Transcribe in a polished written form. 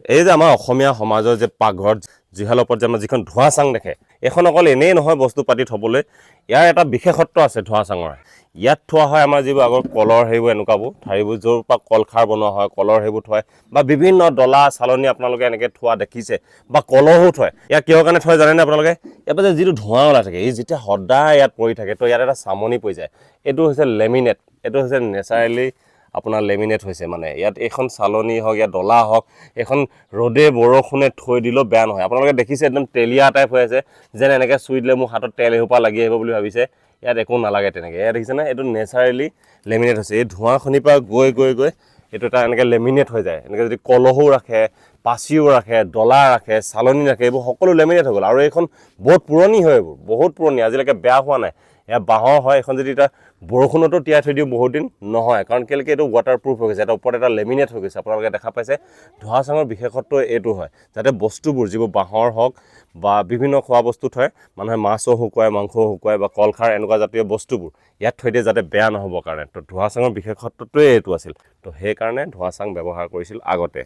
এই যে আমাৰ অসমীয়া সমাজৰ যে পাকঘৰত যিহালৰ ওপৰত যে আমাৰ যিখন ধোঁৱা চাং দেখে এখন অকল এনেই নহয় বস্তু পাতি থ'বলৈ ইয়াৰ এটা বিশেষত্ব আছে ধোঁৱা চাঙৰ ইয়াত থোৱা হয় আমাৰ যিবোৰ আগৰ কলৰ সেইবোৰ এনেকুৱাবোৰ ঠাৰিবোৰ য'ৰ পৰা কলখাৰ বনোৱা হয় কলৰ সেইবোৰ থয় বা বিভিন্ন ডলা চালনী আপোনালোকে এনেকৈ থোৱা দেখিছে বা কলহো থয় ইয়াক কিহৰ কাৰণে থয় জানেনে আপোনালোকে ইয়াৰ পৰা যিটো ধোঁৱা ওলাই থাকে এই যেতিয়া সদায় ইয়াত পৰি থাকে তো ইয়াত এটা চামনি পৰি যায় এইটো হৈছে লেমিনেট এইটো হৈছে নেচাৰেলি আপোনাৰ লেমিনেট হৈছে মানে ইয়াত এইখন চালনী হওক ইয়াত ডলা হওক এখন ৰ'দে বৰষুণে থৈ দিলেও বেয়া নহয় আপোনালোকে দেখিছে একদম তেলীয়া টাইপ হৈ আছে যেন এনেকৈ চুই দিলে মোৰ হাতত তেল এসোপা লাগি আহিব বুলি ভাবিছে ইয়াত একো নালাগে তেনেকৈ ইয়াত দেখিছেনে এইটো নেচাৰেলি লেমিনেট হৈছে এই ধোঁৱাখনিৰ পৰা গৈ গৈ গৈ এইটো এটা এনেকৈ লেমিনেট হৈ যায় এনেকৈ যদি কলহো ৰাখে পাচিও ৰাখে ডলা ৰাখে চালনী ৰাখে এইবোৰ সকলো লেমিনেট হৈ গ'ল আৰু এইখন বহুত পুৰণি হয় এইবোৰ বহুত পুৰণি আজিলৈকে বেয়া হোৱা নাই এয়া বাঁহৰ হয় এখন যদি এটা বৰষুণতো তিয়াই থৈ দিওঁ বহুত দিন নহয় কাৰণ কেলৈকে এইটো ৱাটাৰপ্ৰুফ হৈ গৈছে এটা ওপৰত এটা লেমিনেট হৈ গৈছে আপোনালোকে দেখা পাইছে ধোঁৱা চাঙৰ বিশেষত্ব এইটো হয় যাতে বস্তুবোৰ যিবোৰ বাঁহৰ হওক বা বিভিন্ন খোৱা বস্তু থয় মানুহে মাছো শুকুৱাই মাংসও শুকুৱাই বা কলখাৰ এনেকুৱা জাতীয় বস্তুবোৰ ইয়াত থৈ দিয়ে যাতে বেয়া নহ'বৰ কাৰণে তো ধোঁৱা চাঙৰ বিশেষত্বটোৱে এইটো আছিল তো সেইকাৰণে ধোঁৱা চাং ব্যৱহাৰ কৰিছিল আগতে